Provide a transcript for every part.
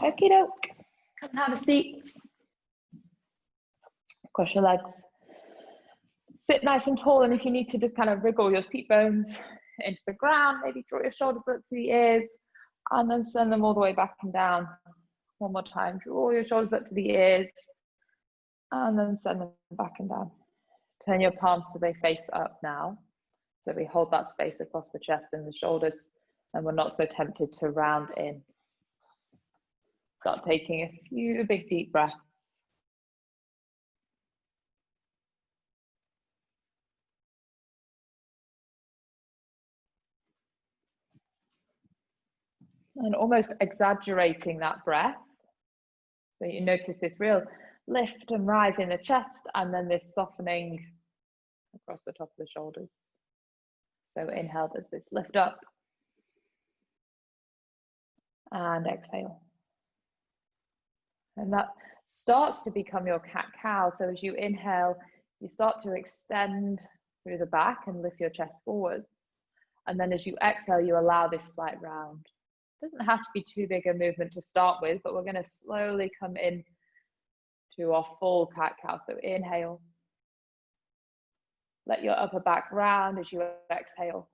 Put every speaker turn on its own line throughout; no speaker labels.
Okie doke. Come and have a seat. Cross your legs. Sit nice and tall, and if you need to, just kind of wriggle your seat bones into the ground, maybe draw your shoulders up to the ears, and then send them all the way back and down. One more time, draw your shoulders up to the ears, and then send them back and down. Turn your palms so they face up now. So we hold that space across the chest and the shoulders, and we're not so tempted to round in. Start taking a few big deep breaths. And almost exaggerating that breath. So you notice this real lift and rise in the chest, and then this softening across the top of the shoulders. So inhale, there's this lift up. And exhale. And that starts to become your cat-cow. So as you inhale, you start to extend through the back and lift your chest forwards. And then as you exhale, you allow this slight round. It doesn't have to be too big a movement to start with, but we're going to slowly come in to our full cat-cow. So inhale. Let your upper back round as you exhale.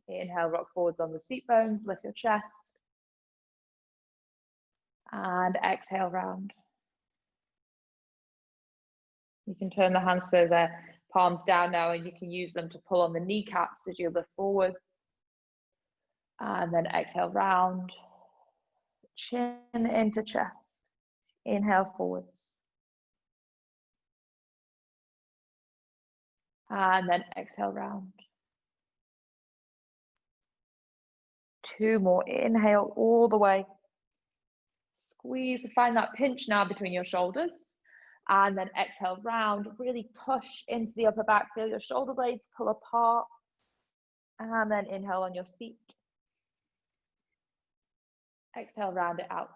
Inhale, rock forwards on the seat bones, lift your chest. And exhale, round. You can turn the hands so they're palms down now, and you can use them to pull on the kneecaps as you lift forwards. And then exhale, round. Chin into chest. Inhale, forwards. And then exhale, round. Two more. Inhale all the way. Squeeze, find that pinch now between your shoulders. And then exhale, round. Really push into the upper back. Feel your shoulder blades pull apart. And then inhale on your seat. Exhale, round it out.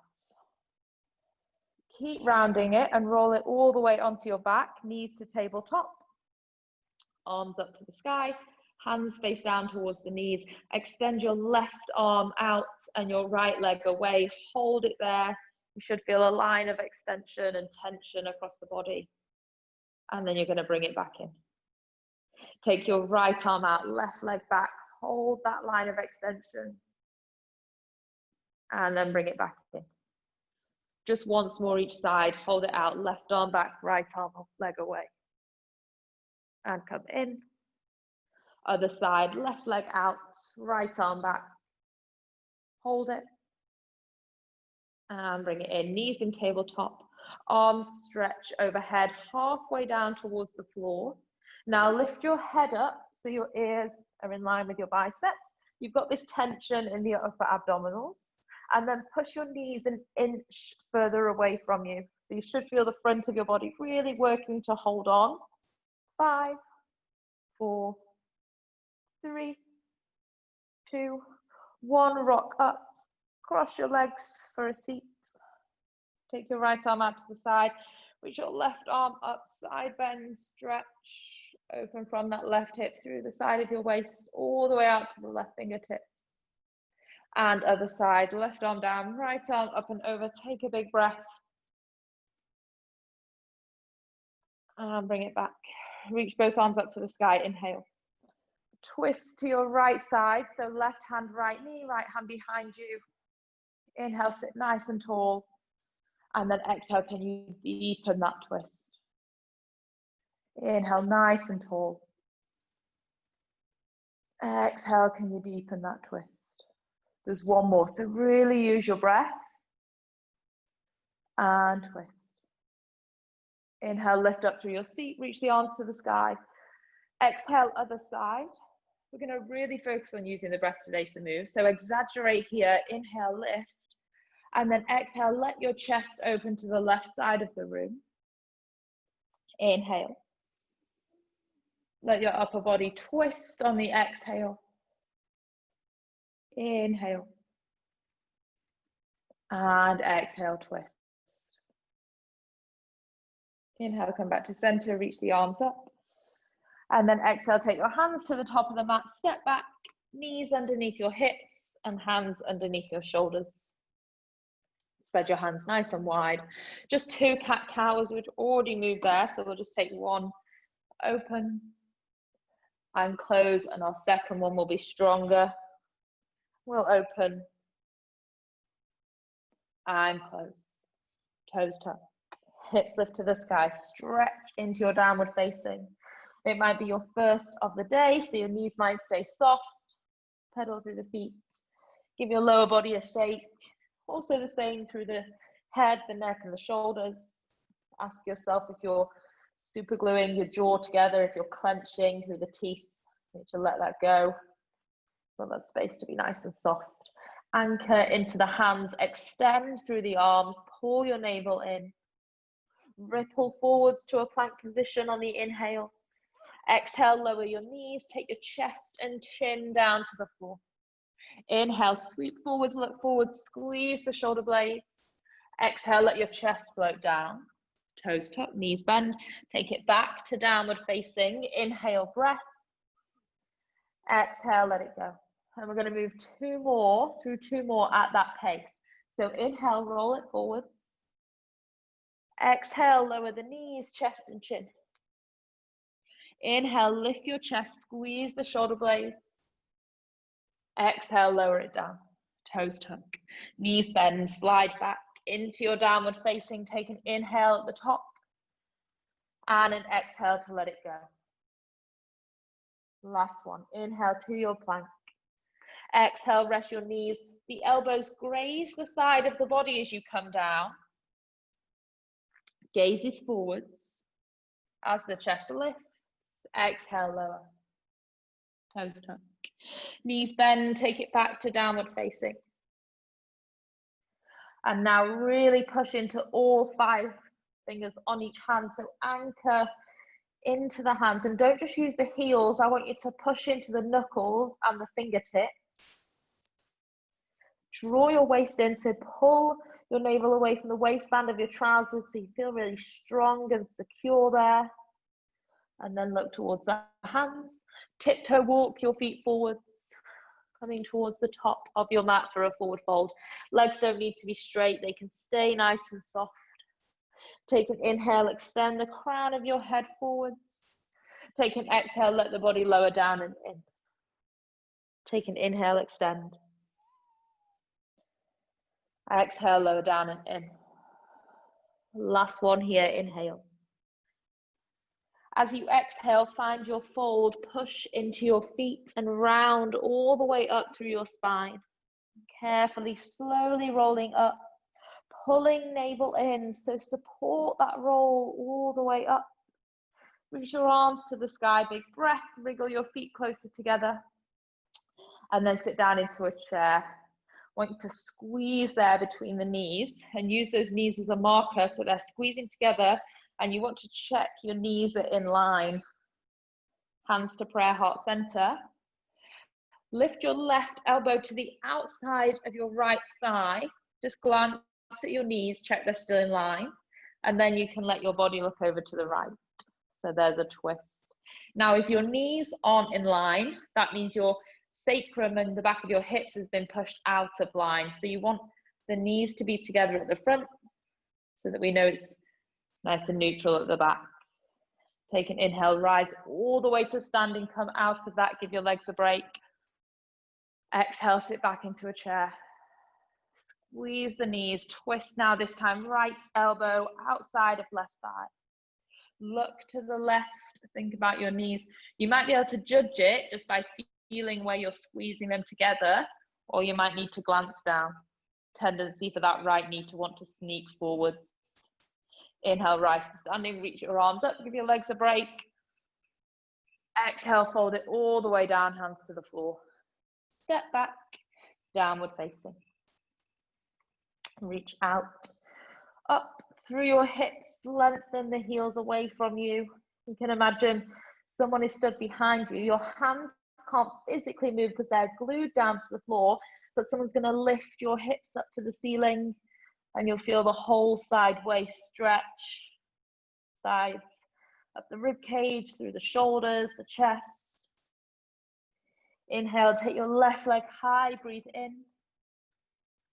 Keep rounding it and roll it all the way onto your back. Knees to tabletop. Arms up to the sky. Hands face down towards the knees. Extend your left arm out and your right leg away. Hold it there. You should feel a line of extension and tension across the body. And then you're going to bring it back in. Take your right arm out, left leg back. Hold that line of extension. And then bring it back in. Just once more each side. Hold it out. Left arm back, right arm leg away. And come in. Other side, left leg out, right arm back. Hold it. And bring it in. Knees in tabletop. Arms stretch overhead, halfway down towards the floor. Now lift your head up so your ears are in line with your biceps. You've got this tension in the upper abdominals. And then push your knees an inch further away from you. So you should feel the front of your body really working to hold on. 5, 4, 3, 2, 1. Rock up. Cross your legs for a seat. Take your right arm out to the side. Reach your left arm up. Side bend. Stretch. Open from that left hip through the side of your waist all the way out to the left fingertips. And other side. Left arm down. Right arm up and over. Take a big breath. And bring it back. Reach both arms up to the sky. Inhale. Twist to your right side. So left hand, right knee, right hand behind you. Inhale, sit nice and tall. And then exhale, can you deepen that twist? Inhale, nice and tall. Exhale, can you deepen that twist? There's one more. So really use your breath. And twist. Inhale, lift up through your seat. Reach the arms to the sky. Exhale, other side. We're going to really focus on using the breath today, Samu. So exaggerate here. Inhale, lift. And then exhale, let your chest open to the left side of the room. Inhale. Let your upper body twist on the exhale. Inhale. And exhale, twist. Inhale, come back to center, reach the arms up. And then exhale, take your hands to the top of the mat, step back, knees underneath your hips and hands underneath your shoulders. Spread your hands nice and wide. Just 2 cat-cows, we've already moved there, so we'll just take one, open and close, and our second one will be stronger. We'll open and close. Toes tucked, hips lift to the sky, stretch into your downward facing. It might be your first of the day, so your knees might stay soft. Pedal through the feet. Give your lower body a shake. Also the same through the head, the neck, and the shoulders. Ask yourself if you're super gluing your jaw together, if you're clenching through the teeth. You need to let that go. Want that space to be nice and soft. Anchor into the hands, extend through the arms, pull your navel in. Ripple forwards to a plank position on the inhale. Exhale, lower your knees, take your chest and chin down to the floor. Inhale, sweep forwards, look forwards, squeeze the shoulder blades. Exhale, let your chest float down. Toes tuck, knees bend. Take it back to downward facing. Inhale, breath. Exhale, let it go. And we're going to move two more at that pace. So inhale, roll it forwards. Exhale, lower the knees, chest and chin. Inhale, lift your chest, squeeze the shoulder blades. Exhale, lower it down. Toes tuck. Knees bend, slide back into your downward facing. Take an inhale at the top and an exhale to let it go. Last one. Inhale to your plank. Exhale, rest your knees. The elbows graze the side of the body as you come down. Gaze is forwards as the chest lifts. Exhale, lower. Toes tuck. Knees bend, take it back to downward facing. And now really push into all 5 fingers on each hand. So anchor into the hands, and don't just use the heels. I want you to push into the knuckles and the fingertips. Draw your waist in, so pull your navel away from the waistband of your trousers so you feel really strong and secure there. And then look towards the hands. Tiptoe walk your feet forwards, coming towards the top of your mat for a forward fold. Legs don't need to be straight, they can stay nice and soft. Take an inhale, extend the crown of your head forwards. Take an exhale, let the body lower down and in. Take an inhale, extend. Exhale, lower down and in. Last one here, inhale. As you exhale, find your fold, push into your feet and round all the way up through your spine. Carefully, slowly rolling up, pulling navel in, so support that roll all the way up. Reach your arms to the sky, big breath, wriggle your feet closer together, and then sit down into a chair. I want you to squeeze there between the knees and use those knees as a marker so they're squeezing together, and you want to check your knees are in line. Hands to prayer heart center. Lift your left elbow to the outside of your right thigh. Just glance at your knees, check they're still in line, and then you can let your body look over to the right. So there's a twist. Now, if your knees aren't in line, that means your sacrum and the back of your hips has been pushed out of line. So you want the knees to be together at the front so that we know it's nice and neutral at the back. Take an inhale, rise all the way to standing, come out of that, give your legs a break. Exhale, sit back into a chair. Squeeze the knees, twist now, this time right elbow outside of left thigh. Look to the left, think about your knees. You might be able to judge it just by feeling where you're squeezing them together, or you might need to glance down. Tendency for that right knee to want to sneak forwards. Inhale, rise to standing, reach your arms up, give your legs a break. Exhale, fold it all the way down, hands to the floor. Step back, downward facing. Reach out, up through your hips, lengthen the heels away from you. You can imagine someone is stood behind you. Your hands can't physically move because they're glued down to the floor, but someone's going to lift your hips up to the ceiling, and you'll feel the whole side waist stretch. Sides, up the rib cage, through the shoulders, the chest. Inhale, take your left leg high, breathe in.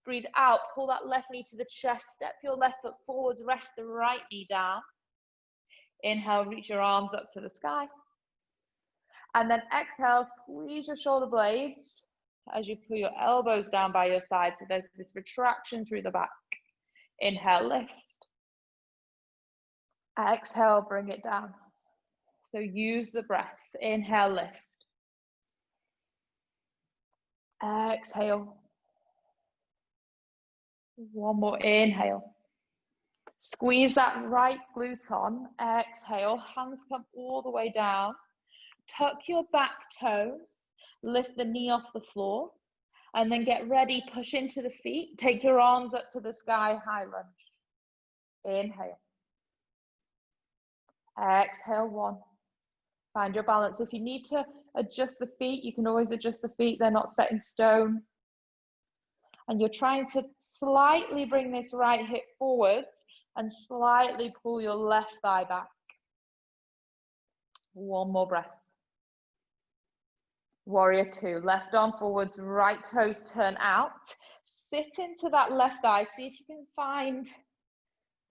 Breathe out, pull that left knee to the chest, step your left foot forwards, rest the right knee down. Inhale, reach your arms up to the sky. And then exhale, squeeze your shoulder blades as you pull your elbows down by your side. So there's this retraction through the back. Inhale, lift. Exhale, bring it down. So use the breath. Inhale, lift. Exhale. One more, inhale. Squeeze that right glute on. Exhale, hands come all the way down. Tuck your back toes. Lift the knee off the floor. And then get ready, push into the feet. Take your arms up to the sky, high lunge. Inhale. Exhale, one. Find your balance. If you need to adjust the feet, you can always adjust the feet. They're not set in stone. And you're trying to slightly bring this right hip forwards and slightly pull your left thigh back. One more breath. Warrior two. Left arm forwards, right toes turn out. Sit into that left thigh. See if you can find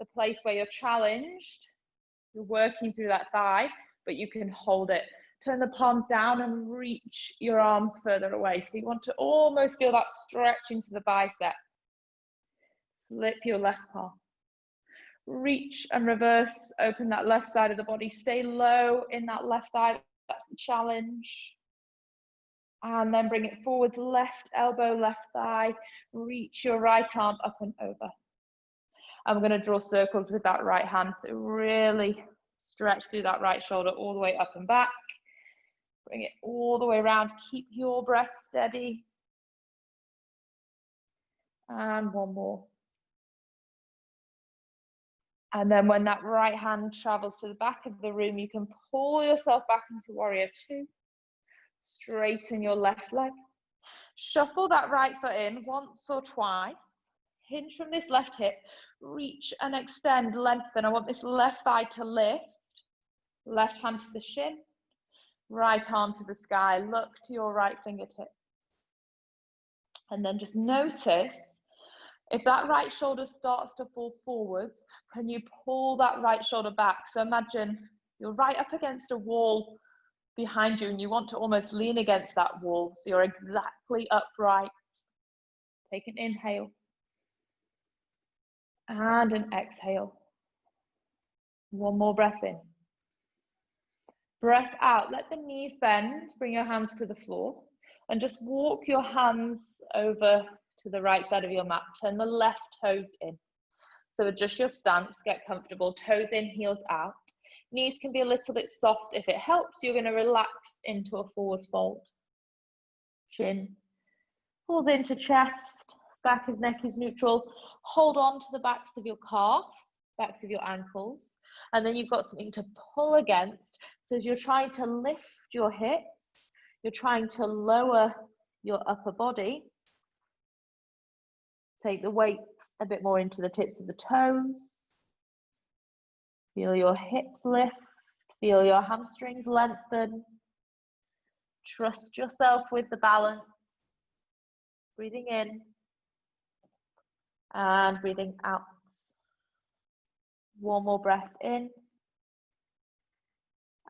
the place where you're challenged. You're working through that thigh, but you can hold it. Turn the palms down and reach your arms further away. So you want to almost feel that stretch into the bicep. Flip your left palm. Reach and reverse, open that left side of the body. Stay low in that left thigh, that's the challenge. And then bring it forwards, left elbow, left thigh. Reach your right arm up and over. I'm gonna draw circles with that right hand. So really stretch through that right shoulder all the way up and back. Bring it all the way around. Keep your breath steady. And one more. And then when that right hand travels to the back of the room, you can pull yourself back into warrior two. Straighten your left leg. Shuffle that right foot in once or twice. Hinge from this left hip. Reach and extend, lengthen. I want this left thigh to lift. Left hand to the shin. Right arm to the sky. Look to your right fingertip. And then just notice if that right shoulder starts to fall forwards, can you pull that right shoulder back? So imagine you're right up against a wall behind you and you want to almost lean against that wall. So you're exactly upright. Take an inhale. And an exhale. One more breath in. Breath out. Let the knees bend. Bring your hands to the floor. And just walk your hands over to the right side of your mat. Turn the left toes in. So adjust your stance. Get comfortable. Toes in, heels out. Knees can be a little bit soft. If it helps, you're going to relax into a forward fold. Chin pulls into chest. Back of neck is neutral. Hold on to the backs of your calves, backs of your ankles. And then you've got something to pull against. So as you're trying to lift your hips, you're trying to lower your upper body. Take the weight a bit more into the tips of the toes. Feel your hips lift. Feel your hamstrings lengthen. Trust yourself with the balance. Breathing in. And breathing out. One more breath in.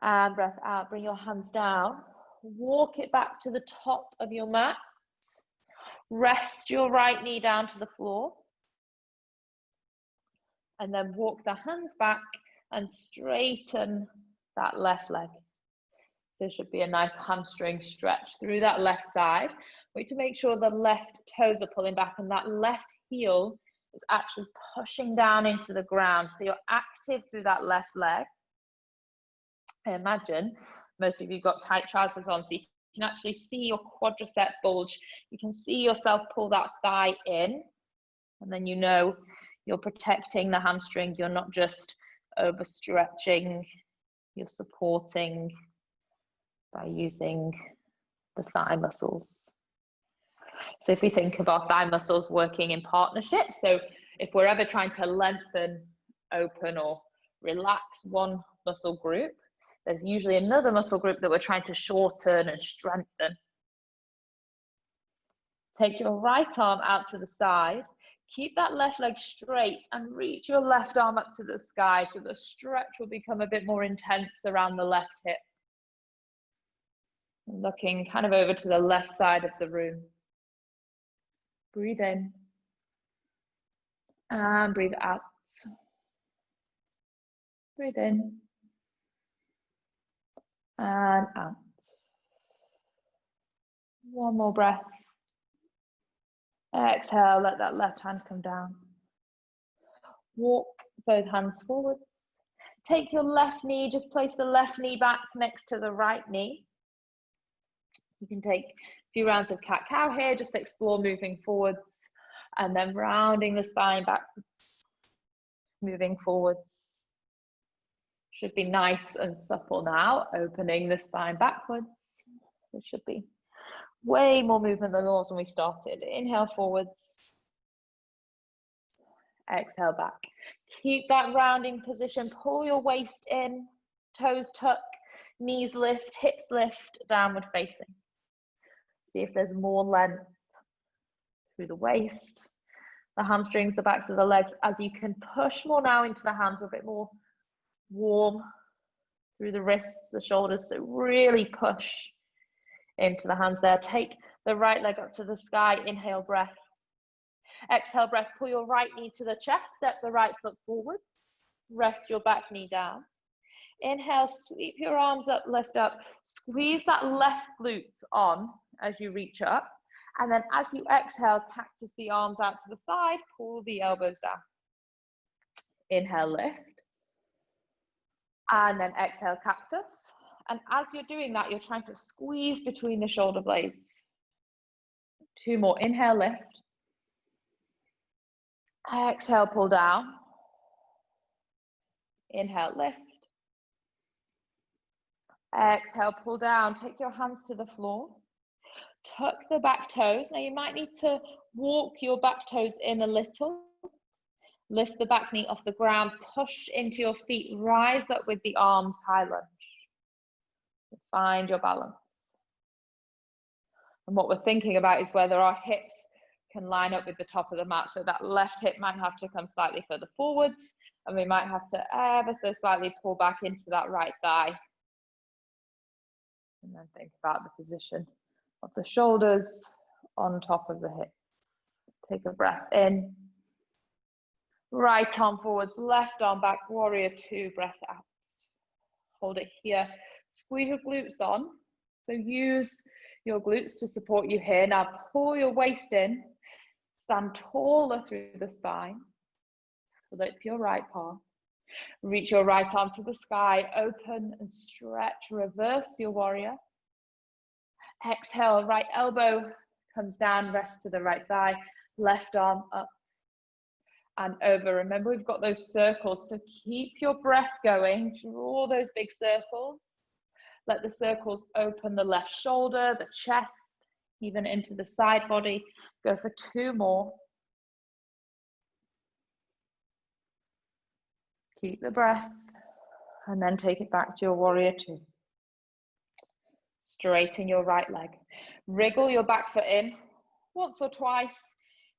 And breath out. Bring your hands down. Walk it back to the top of your mat. Rest your right knee down to the floor. And then walk the hands back and straighten that left leg. There should be a nice hamstring stretch through that left side. We need to make sure the left toes are pulling back and that left heel is actually pushing down into the ground. So you're active through that left leg. I imagine most of you got tight trousers on, so you can actually see your quadricep bulge. You can see yourself pull that thigh in, and then you know you're protecting the hamstring. You're not just overstretching, you're supporting by using the thigh muscles. So if we think of our thigh muscles working in partnership, so if we're ever trying to lengthen, open or relax one muscle group, there's usually another muscle group that we're trying to shorten and strengthen. Take your right arm out to the side. Keep that left leg straight and reach your left arm up to the sky so the stretch will become a bit more intense around the left hip. Looking kind of over to the left side of the room. Breathe in and breathe out. Breathe in and out. One more breath. Exhale, let that left hand come down. Walk both hands forwards. Take your left knee, just place the left knee back next to the right knee. You can take a few rounds of cat-cow here, just explore moving forwards and then rounding the spine backwards, moving forwards. Should be nice and supple now, opening the spine backwards. So it should be way more movement than was when we started. Inhale forwards. Exhale back. Keep that rounding position. Pull your waist in, toes tuck, knees lift, hips lift, downward facing. See if there's more length through the waist, the hamstrings, the backs of the legs. As you can push more now into the hands, a bit more warm through the wrists, the shoulders. So really push into the hands there. Take the right leg up to the sky. Inhale, breath. Exhale, breath. Pull your right knee to the chest. Step the right foot forwards. Rest your back knee down. Inhale, sweep your arms up, lift up. Squeeze that left glute on as you reach up. And then as you exhale, cactus the arms out to the side. Pull the elbows down. Inhale, lift. And then exhale, cactus. And as you're doing that, you're trying to squeeze between the shoulder blades. Two more. Inhale, lift. Exhale, pull down. Inhale, lift. Exhale, pull down. Take your hands to the floor. Tuck the back toes. Now you might need to walk your back toes in a little. Lift the back knee off the ground. Push into your feet. Rise up with the arms, high lunge. Find your balance. And what we're thinking about is whether our hips can line up with the top of the mat. So that left hip might have to come slightly further forwards, and we might have to ever so slightly pull back into that right thigh. And then think about the position of the shoulders on top of the hips. Take a breath in. Right arm forwards, left arm back, warrior two, breath out. Hold it here. Squeeze your glutes on. So use your glutes to support you here. Now pull your waist in. Stand taller through the spine. Flip your right palm. Reach your right arm to the sky. Open and stretch. Reverse your warrior. Exhale, right elbow comes down. Rest to the right thigh. Left arm up and over. Remember, we've got those circles. So keep your breath going. Draw those big circles. Let the circles open the left shoulder, the chest, even into the side body. Go for two more. Keep the breath and then take it back to your warrior two. Straighten your right leg. Wriggle your back foot in once or twice.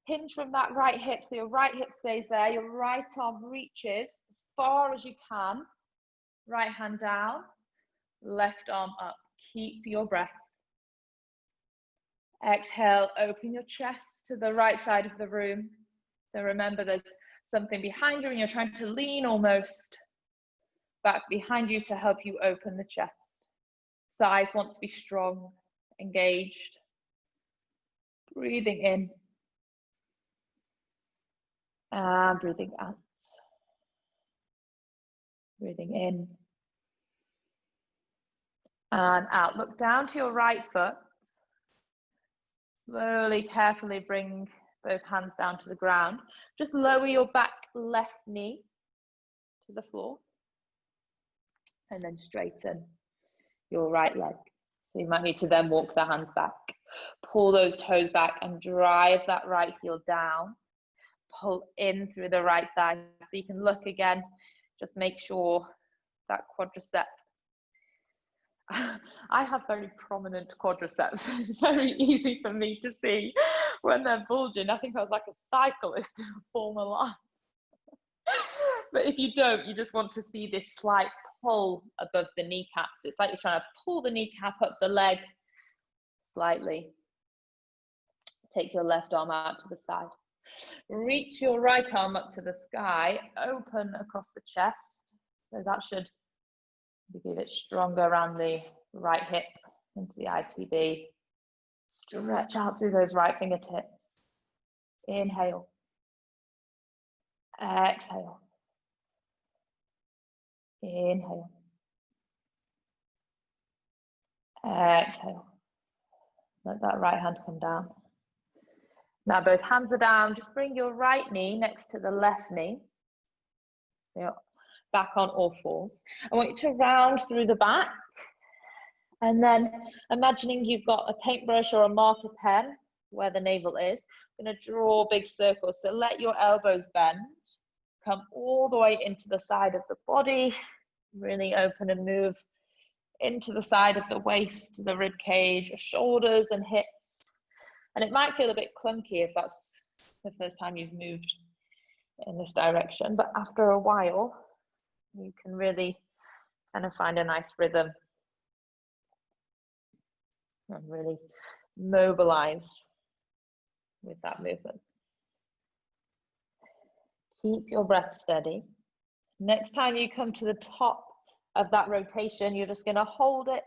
Hinge from that right hip so your right hip stays there. Your right arm reaches as far as you can. Right hand down, left arm up. Keep your breath. Exhale, open your chest to the right side of the room. So remember, there's something behind you and you're trying to lean almost back behind you to help you open the chest. Thighs want to be strong, engaged. Breathing in and breathing out. Breathing in and out. Look down to your right foot. Slowly, carefully bring both hands down to the ground. Just lower your back left knee to the floor. And then straighten your right leg. So you might need to then walk the hands back. Pull those toes back and drive that right heel down. Pull in through the right thigh. So you can look again. Just make sure that quadricep. I have very prominent quadriceps. It's very easy for me to see when they're bulging. I think I was like a cyclist in a Formula Line. But if you don't, you just want to see this slight pull above the kneecaps. It's like you're trying to pull the kneecap up the leg slightly. Take your left arm out to the side. Reach your right arm up to the sky, open across the chest. So that should give it stronger around the right hip into the ITB. Stretch out through those right fingertips. Inhale. Exhale. Inhale. Exhale. Let that right hand come down. Now both hands are down. Just bring your right knee next to the left knee. So you're back on all fours. I want you to round through the back. And then imagining you've got a paintbrush or a marker pen where the navel is. I'm going to draw big circles. So let your elbows bend. Come all the way into the side of the body. Really open and move into the side of the waist, the rib cage, your shoulders and hips. And it might feel a bit clunky if that's the first time you've moved in this direction. But after a while, you can really kind of find a nice rhythm and really mobilize with that movement. Keep your breath steady. Next time you come to the top of that rotation, you're just going to hold it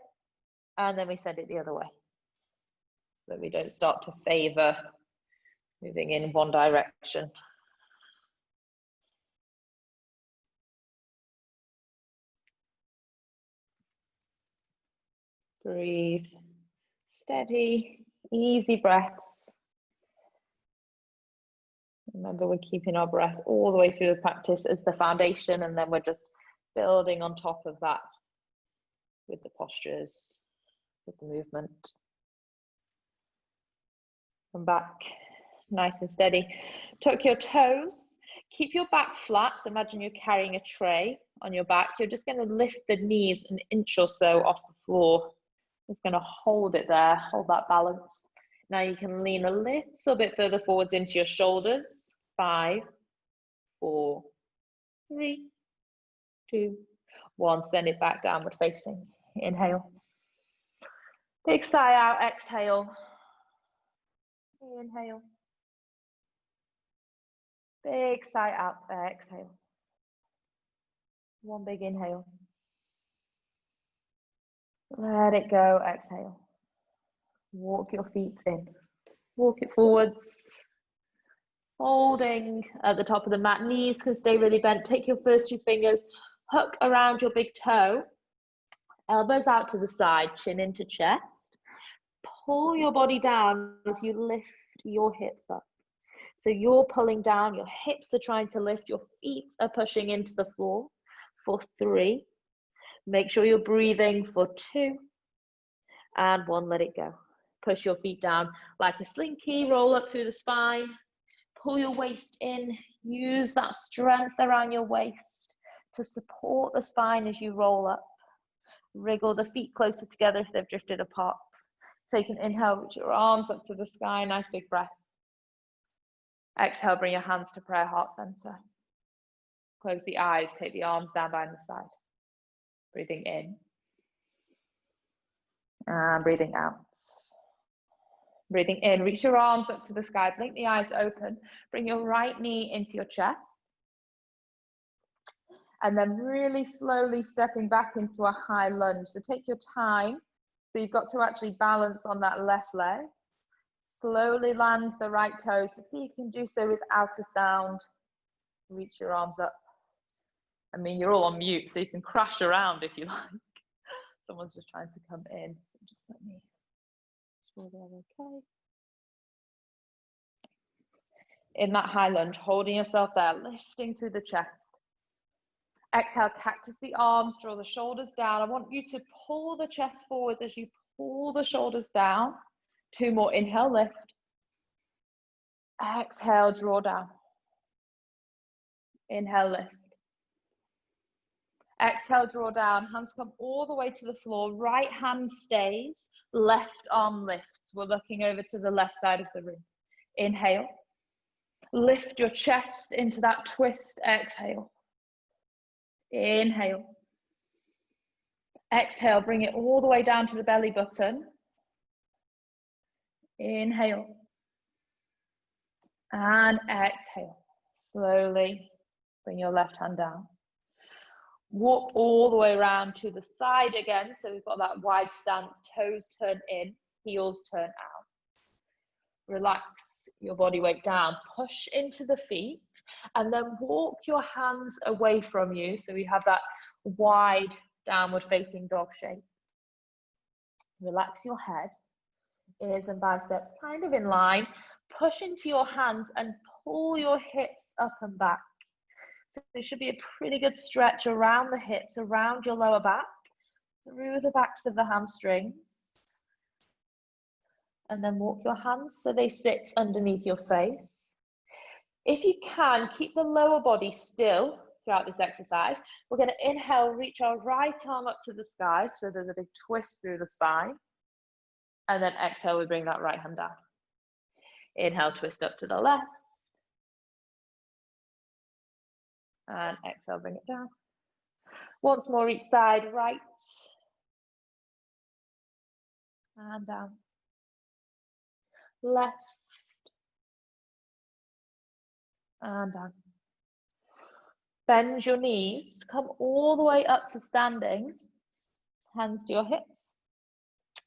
and then we send it the other way. So we don't start to favor moving in one direction. Breathe. Steady, easy breaths. Remember, we're keeping our breath all the way through the practice as the foundation, and then we're just building on top of that with the postures, with the movement. Come back, nice and steady. Tuck your toes. Keep your back flat. So imagine you're carrying a tray on your back. You're just going to lift the knees an inch or so off the floor. Just going to hold it there, hold that balance. Now you can lean a little bit further forwards into your shoulders. 5, 4, 3, 2, 1. Send it back downward facing. Inhale. Big sigh out, exhale. Inhale. Big sigh out, exhale. One big inhale. Let it go, exhale. Walk your feet in. Walk it forwards. Holding at the top of the mat. Knees can stay really bent. Take your first 2 fingers, hook around your big toe. Elbows out to the side, chin into chest. Pull your body down as you lift your hips up. So you're pulling down, your hips are trying to lift, your feet are pushing into the floor for 3. Make sure you're breathing for 2 and 1, let it go. Push your feet down like a slinky, roll up through the spine, pull your waist in, use that strength around your waist to support the spine as you roll up. Wriggle the feet closer together if they've drifted apart. Take an inhale, reach your arms up to the sky, nice big breath. Exhale, bring your hands to prayer heart center. Close the eyes, take the arms down by the side. Breathing in. And breathing out. Breathing in, reach your arms up to the sky, blink the eyes open, bring your right knee into your chest. And then really slowly stepping back into a high lunge. So take your time. So you've got to actually balance on that left leg. Slowly land the right toes. So see if you can do so without a sound. Reach your arms up. I mean, you're all on mute, so you can crash around if you like. Someone's just trying to come in, so just let me sure they're okay. In that high lunge, holding yourself there, lifting through the chest. Exhale, cactus the arms, draw the shoulders down. I want you to pull the chest forward as you pull the shoulders down. 2 more, inhale, lift. Exhale, draw down. Inhale, lift. Exhale, draw down. Hands come all the way to the floor. Right hand stays, left arm lifts. We're looking over to the left side of the room. Inhale. Lift your chest into that twist. Exhale. Inhale. Exhale, bring it all the way down to the belly button. Inhale. And exhale. Slowly bring your left hand down. Walk all the way around to the side again. So we've got that wide stance, toes turn in, heels turn out. Relax your body weight down, push into the feet, and then walk your hands away from you. So we have that wide downward facing dog shape. Relax your head, ears and biceps kind of in line. Push into your hands and pull your hips up and back. So there should be a pretty good stretch around the hips, around your lower back, through the backs of the hamstrings. And then walk your hands so they sit underneath your face. If you can, keep the lower body still throughout this exercise. We're going to inhale, reach our right arm up to the sky, so there's a big twist through the spine. And then exhale, we bring that right hand down. Inhale, twist up to the left. And exhale, bring it down. Once more each side, right. And down. Left. And down. Bend your knees, come all the way up to standing. Hands to your hips.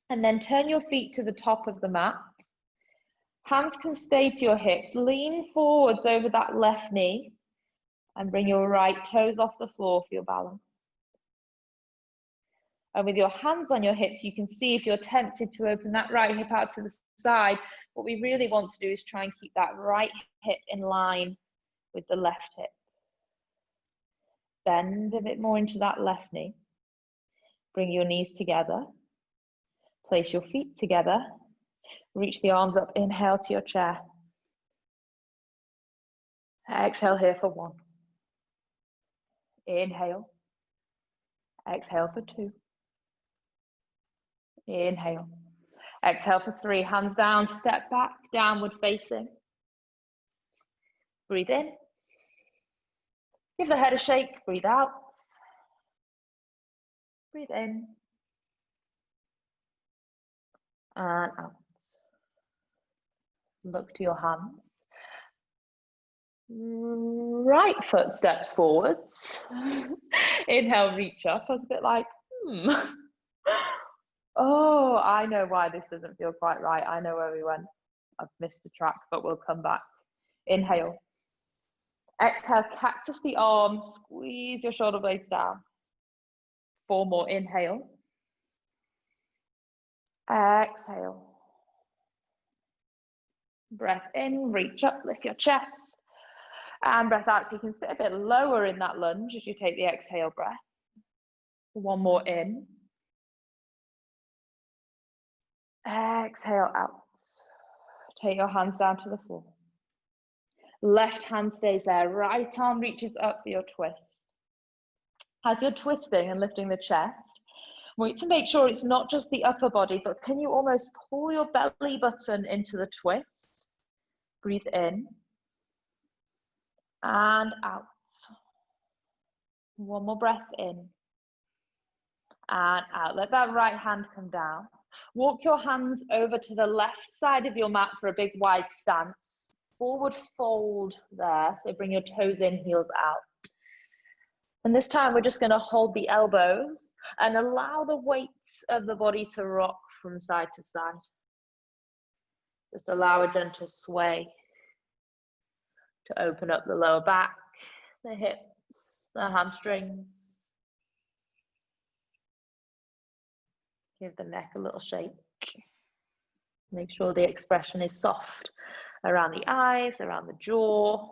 And then turn your feet to the top of the mat. Hands can stay to your hips. Lean forwards over that left knee. And bring your right toes off the floor for your balance. And with your hands on your hips, you can see if you're tempted to open that right hip out to the side. What we really want to do is try and keep that right hip in line with the left hip. Bend a bit more into that left knee. Bring your knees together. Place your feet together. Reach the arms up. Inhale to your chair. Exhale here for 1. Inhale. Exhale for 2. Inhale. Exhale for 3. Hands down, step back, downward facing. Breathe in. Give the head a shake, breathe out. Breathe in. And out. Look to your hands. Right foot steps forwards. Inhale, reach up. I was a bit like, Oh, I know why this doesn't feel quite right. I know where we went. I've missed a track, but we'll come back. Inhale. Exhale, cactus the arms. Squeeze your shoulder blades down. 4 more. Inhale. Exhale. Breath in, reach up, lift your chest. And breath out, so you can sit a bit lower in that lunge as you take the exhale breath. 1 more in. Exhale out. Take your hands down to the floor. Left hand stays there. Right arm reaches up for your twist. As you're twisting and lifting the chest, we need to make sure it's not just the upper body, but can you almost pull your belly button into the twist? Breathe in. And out. 1 more breath in. And out. Let that right hand come down. Walk your hands over to the left side of your mat for a big wide stance. Forward fold there. So bring your toes in, heels out. And this time we're just going to hold the elbows and allow the weight of the body to rock from side to side. Just allow a gentle sway to open up the lower back, the hips, the hamstrings. Give the neck a little shake. Make sure the expression is soft around the eyes, around the jaw.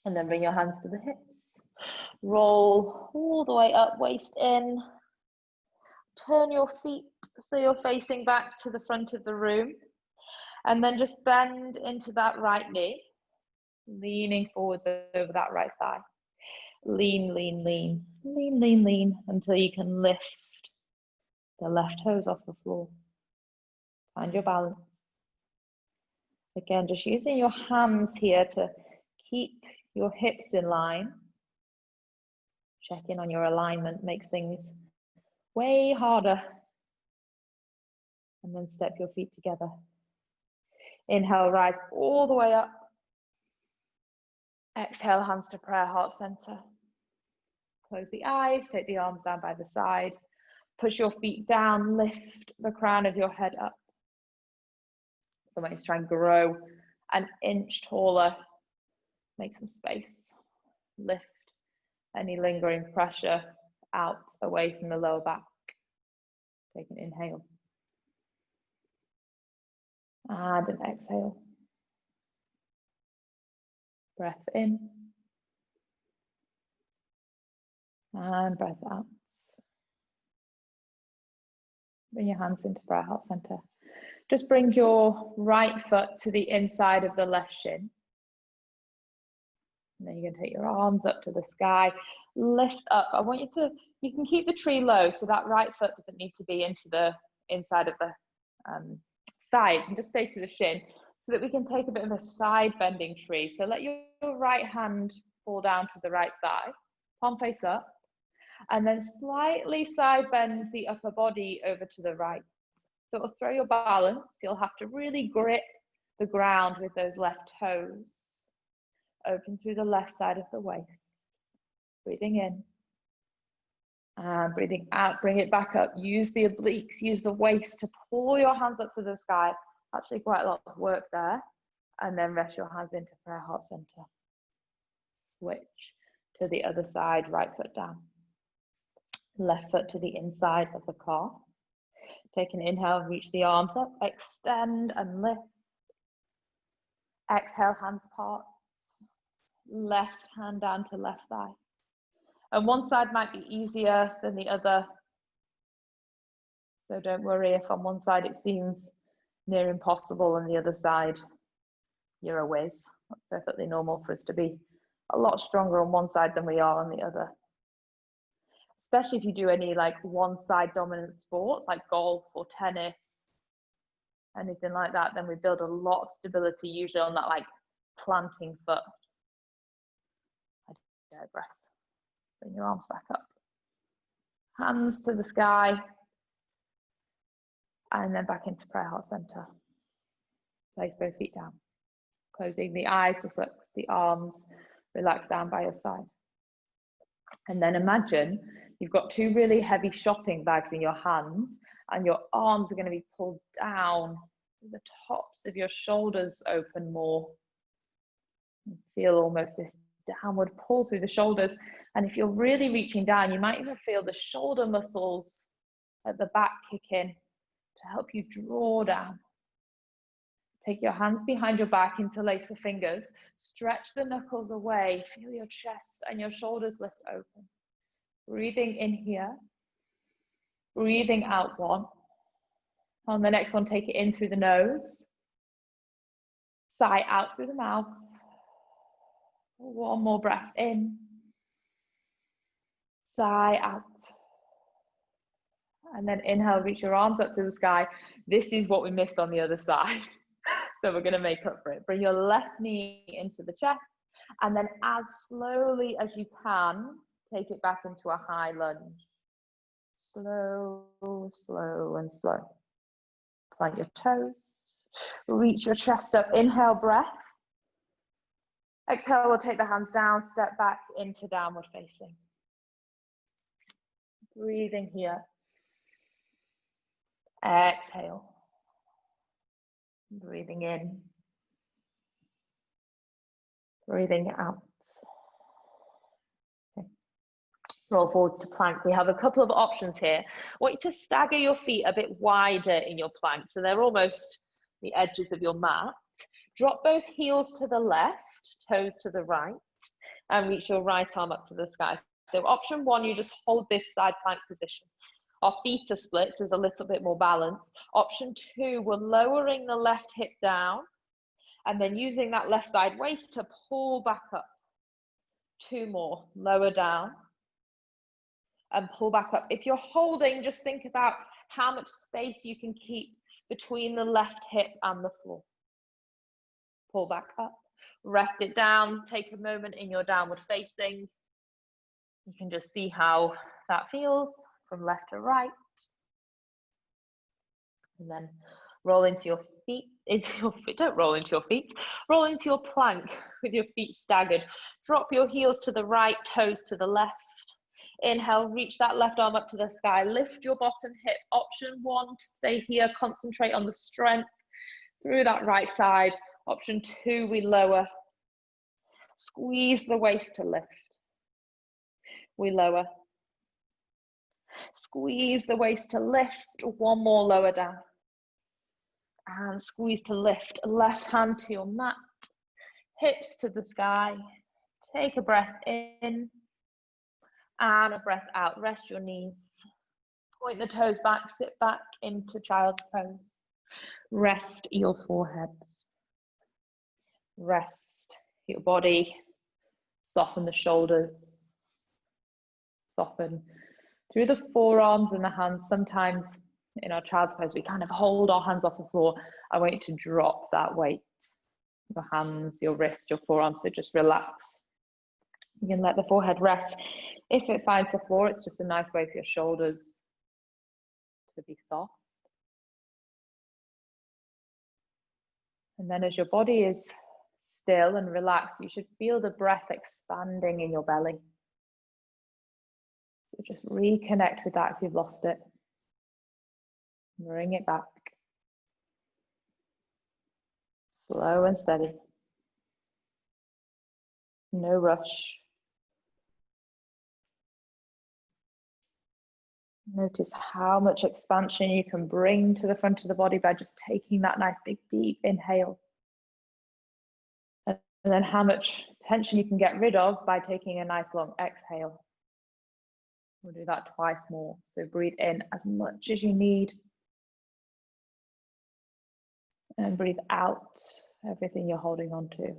And then bring your hands to the hips. Roll all the way up, waist in. Turn your feet so you're facing back to the front of the room. And then just bend into that right knee, leaning forwards over that right thigh. Lean, lean, lean, lean, lean, lean, until you can lift the left toes off the floor. Find your balance. Again, just using your hands here to keep your hips in line. Check in on your alignment, makes things way harder. And then step your feet together. Inhale, rise all the way up. Exhale, hands to prayer, heart center. Close the eyes, take the arms down by the side. Push your feet down, lift the crown of your head up. Sometimes try and grow an inch taller. Make some space. Lift any lingering pressure out away from the lower back. Take an inhale. And an exhale. Breath in. And breath out. Bring your hands into prayer, heart center. Just bring your right foot to the inside of the left shin. And then you're going to take your arms up to the sky. Lift up. I want you can keep the tree low, so that right foot doesn't need to be into the inside of the thigh. You can just stay to the shin so that we can take a bit of a side bending tree. So let your right hand fall down to the right thigh, palm face up, and then slightly side bend the upper body over to the right. So it'll throw your balance. You'll have to really grip the ground with those left toes. Open through the left side of the waist. Breathing in. And breathing out, bring it back up. Use the obliques, use the waist to pull your hands up to the sky. Actually quite a lot of work there. And then rest your hands into prayer, heart center. Switch to the other side, right foot down. Left foot to the inside of the calf. Take an inhale, reach the arms up, extend and lift. Exhale, hands apart. Left hand down to left thigh. And one side might be easier than the other. So don't worry if on one side it seems near impossible and the other side you're a whiz. That's perfectly normal for us to be a lot stronger on one side than we are on the other. Especially if you do any like one side dominant sports like golf or tennis, anything like that, then we build a lot of stability usually on that like planting foot. I digress. Bring your arms back up. Hands to the sky. And then back into prayer, heart center. Place both feet down. Closing the eyes, just let the arms relax down by your side. And then imagine you've got two really heavy shopping bags in your hands and your arms are going to be pulled down. The tops of your shoulders open more. You feel almost this downward pull through the shoulders. And if you're really reaching down, you might even feel the shoulder muscles at the back kick in to help you draw down. Take your hands behind your back, interlace the fingers, stretch the knuckles away, feel your chest and your shoulders lift open. Breathing in here, breathing out one. On the next one, take it in through the nose, sigh out through the mouth. One more breath in, sigh out. And then inhale, reach your arms up to the sky. This is what we missed on the other side. So we're going to make up for it. Bring your left knee into the chest. And then as slowly as you can, take it back into a high lunge. Slow, slow, and slow. Plant your toes. Reach your chest up. Inhale, breath. Exhale, we'll take the hands down, step back into downward facing. Breathing here. Exhale. Breathing in. Breathing out. Okay. Roll forwards to plank. We have a couple of options here. I want you to stagger your feet a bit wider in your plank, so they're almost the edges of your mat. Drop both heels to the left, toes to the right, and reach your right arm up to the sky. So option one, you just hold this side plank position. Our feet are split, so there's a little bit more balance. Option two, we're lowering the left hip down and then using that left side waist to pull back up. Two more, lower down and pull back up. If you're holding, just think about how much space you can keep between the left hip and the floor. pull back up, rest it down, take a moment in your downward facing. You can just see how that feels from left to right. And then roll into your feet, don't roll into your feet, roll into your plank with your feet staggered. Drop your heels to the right, toes to the left. Inhale, reach that left arm up to the sky, lift your bottom hip. Option 1, to stay here, concentrate on the strength through that right side. Option 2, we lower. Squeeze the waist to lift. We lower. Squeeze the waist to lift. One more, lower down. And squeeze to lift. Left hand to your mat. Hips to the sky. Take a breath in. And a breath out. Rest your knees. Point the toes back. Sit back into child's pose. Rest your forehead. Rest your body. Soften the shoulders. Soften through the forearms and the hands. Sometimes in our child's pose, we kind of hold our hands off the floor. I want you to drop that weight. Your hands, your wrist, your forearms, so just relax. You can let the forehead rest. If it finds the floor, it's just a nice way for your shoulders to be soft. And then as your body is still and relaxed, you should feel the breath expanding in your belly. So just reconnect with that if you've lost it. Bring it back. Slow and steady. No rush. Notice how much expansion you can bring to the front of the body by just taking that nice big deep inhale. And then how much tension you can get rid of by taking a nice long exhale. We'll do that twice more. So breathe in as much as you need. And breathe out everything you're holding on to.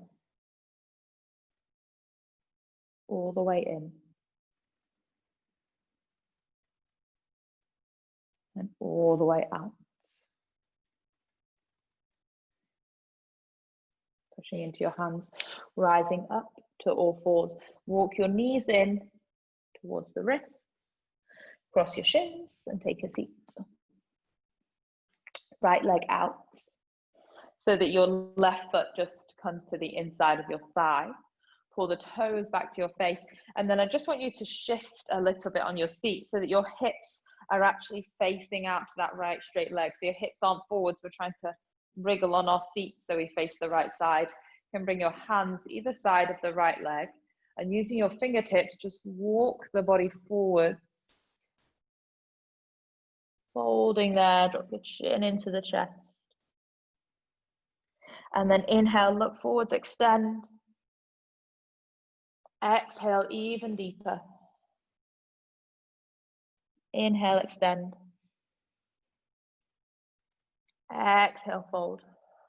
All the way in. And all the way out. Pushing into your hands, rising up to all fours. Walk your knees in towards the wrists. Cross your shins and take a seat. Right leg out so that your left foot just comes to the inside of your thigh. Pull the toes back to your face. And then I just want you to shift a little bit on your seat so that your hips are actually facing out to that right straight leg. So your hips aren't forwards. We're trying to wriggle on our seat so we face the right side. You can bring your hands either side of the right leg and using your fingertips, just walk the body forwards. Folding there, drop your chin into the chest. And then inhale, look forwards, extend. Exhale, even deeper. Inhale, extend. Exhale, fold.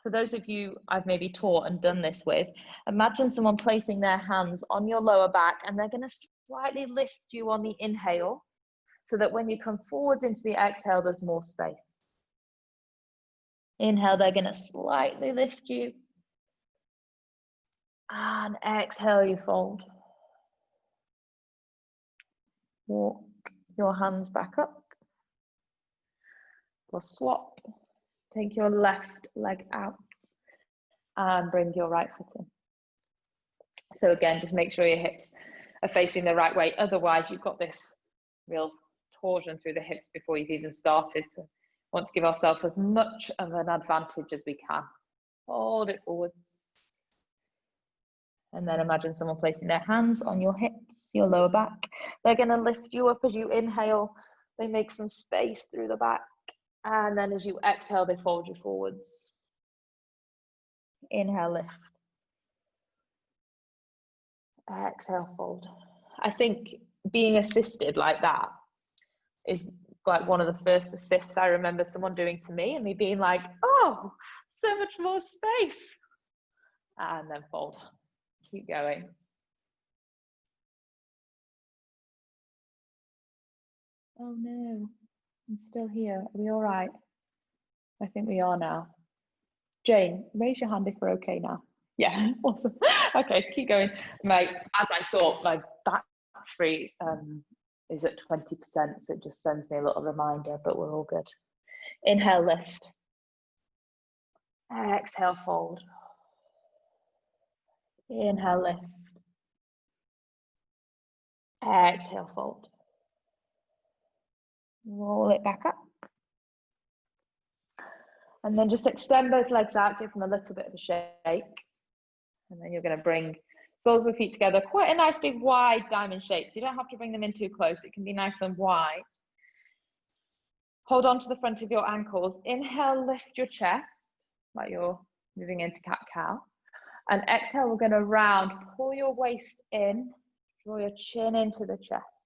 For those of you I've maybe taught and done this with, imagine someone placing their hands on your lower back and they're going to slightly lift you on the inhale so that when you come forwards into the exhale, there's more space. Inhale, they're going to slightly lift you. And exhale, you fold. Walk your hands back up. Or swap. Take your left leg out and bring your right foot in. So again, just make sure your hips are facing the right way. Otherwise, you've got this real torsion through the hips before you've even started. So want to give ourselves as much of an advantage as we can. Hold it forwards. And then imagine someone placing their hands on your hips, your lower back. They're going to lift you up as you inhale. They make some space through the back. And then as you exhale, they fold you forwards. Inhale, lift. Exhale, fold. I think being assisted like that is like one of the first assists I remember someone doing to me and me being like, oh, so much more space. And then fold. Keep going. Oh no, I'm still here. Are we all right? I think we are now. Jane, raise your hand if we're okay now. Yeah, awesome. Okay, keep going. As I thought, my battery is at 20%, so it just sends me a little reminder, but we're all good. Inhale, lift. Exhale, fold. Inhale, lift. Exhale, fold. Roll it back up. And then just extend both legs out, give them a little bit of a shake. And then you're going to bring soles of the feet together, quite a nice big wide diamond shape. So you don't have to bring them in too close. It can be nice and wide. Hold on to the front of your ankles. Inhale, lift your chest, like you're moving into cat-cow. And exhale, we're going to round, pull your waist in, draw your chin into the chest.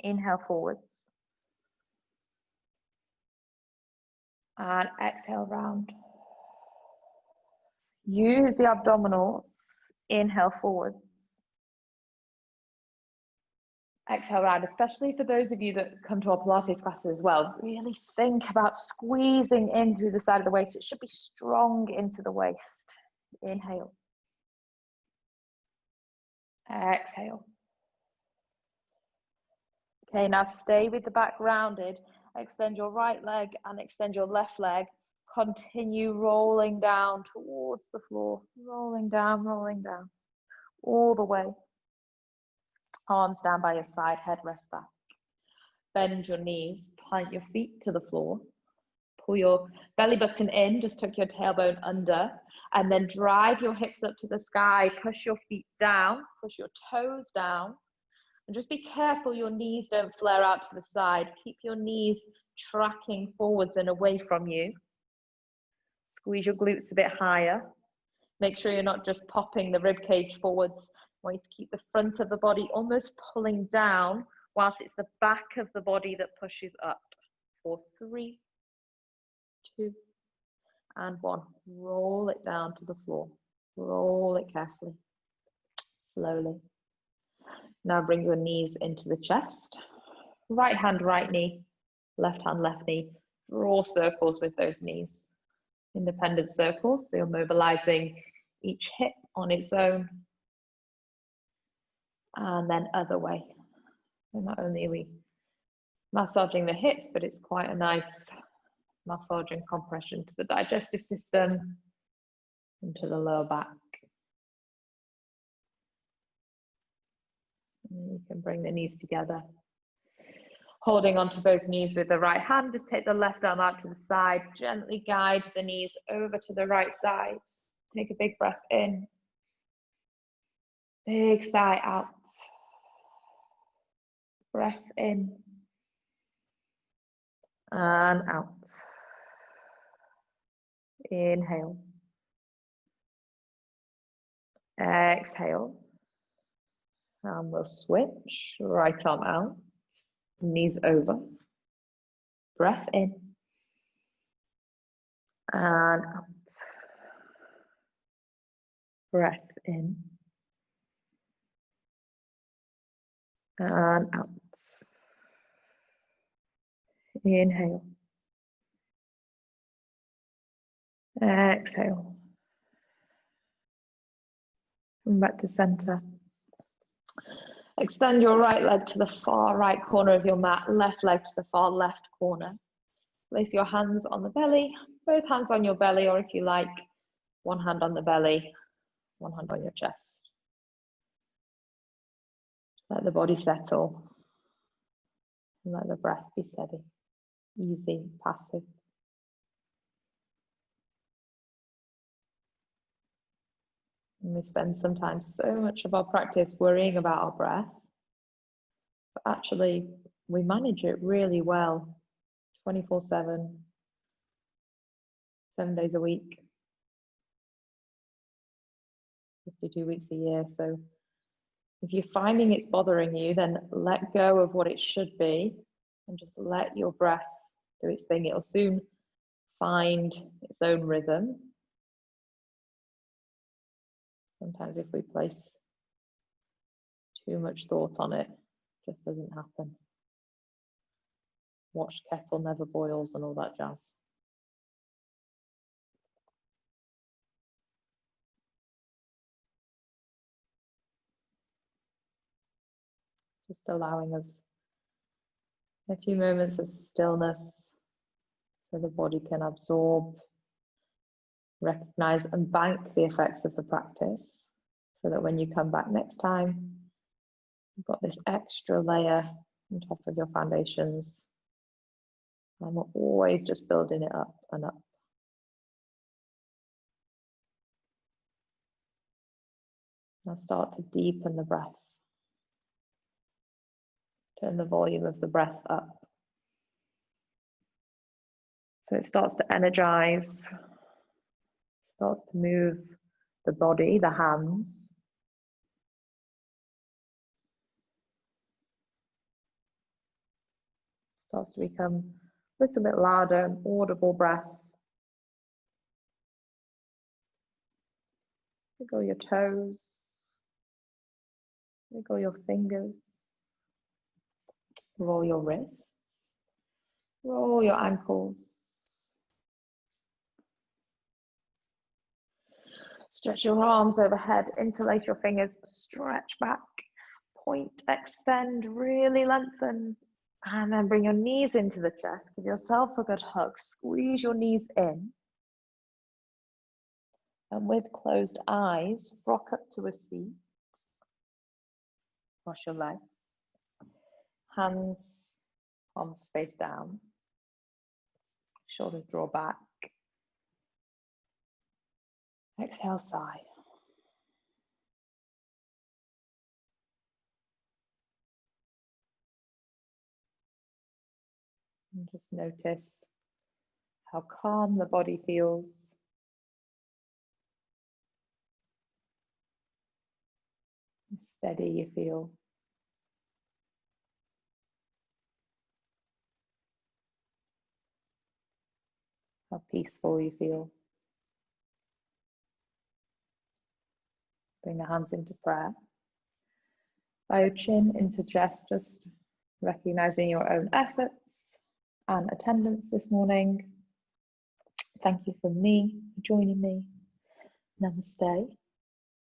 Inhale forwards. And exhale, round. Use the abdominals. Inhale forwards. Exhale round, especially for those of you that come to our Pilates classes as well. Really think about squeezing in through the side of the waist. It should be strong into the waist. Inhale. Exhale. Okay, now stay with the back rounded. Extend your right leg and extend your left leg. Continue rolling down towards the floor. Rolling down, all the way. Arms down by your side, head rests back. Bend your knees, plant your feet to the floor. Pull your belly button in, just tuck your tailbone under, and then drive your hips up to the sky. Push your feet down, push your toes down. And just be careful your knees don't flare out to the side. Keep your knees tracking forwards and away from you. Squeeze your glutes a bit higher. Make sure you're not just popping the rib cage forwards. I want you to keep the front of the body almost pulling down whilst it's the back of the body that pushes up. For 3, 2, and 1. Roll it down to the floor. Roll it carefully, slowly. Now bring your knees into the chest. Right hand, right knee. Left hand, left knee. Draw circles with those knees. Independent circles, so you're mobilizing each hip on its own. And then other way. And not only are we massaging the hips, but it's quite a nice massage and compression to the digestive system and to the lower back. And you can bring the knees together. Holding onto both knees with the right hand, just take the left arm out to the side, gently guide the knees over to the right side. Take a big breath in. Big sigh out. Breath in. And out. Inhale. Exhale. And we'll switch. Right arm out. Knees over. Breath in. And out. Breath in. And out. Inhale. Exhale. Come back to center. Extend your right leg to the far right corner of your mat, left leg to the far left corner. Place your hands on the belly, both hands on your belly, or if you like, one hand on the belly, one hand on your chest. Let the body settle. And let the breath be steady, easy, passive. And we spend sometimes so much of our practice worrying about our breath, but actually we manage it really well, 24/7, 7 days a week, 52 weeks a year. So if you're finding it's bothering you, then let go of what it should be and just let your breath do its thing. It'll soon find its own rhythm. Sometimes if we place too much thought on it, it just doesn't happen. Watch kettle never boils and all that jazz. Just allowing us a few moments of stillness so the body can absorb, recognize and bank the effects of the practice so that when you come back next time, you've got this extra layer on top of your foundations. And we're always just building it up and up. Now start to deepen the breath. Turn the volume of the breath up. So it starts to energize, starts to move the body, the hands. Starts to become a little bit louder, an audible breath. Wiggle your toes, wiggle your fingers, roll your wrists, roll your ankles. Stretch your arms overhead, interlace your fingers, stretch back, point, extend, really lengthen, and then bring your knees into the chest. Give yourself a good hug, squeeze your knees in. And with closed eyes, rock up to a seat. Cross your legs. Hands, palms face down. Shoulders draw back. Exhale, sigh. And just notice how calm the body feels. How steady you feel. How peaceful you feel. Bring the hands into prayer. Bow your chin into chest, just recognizing your own efforts and attendance this morning. Thank you from me for joining me. Namaste.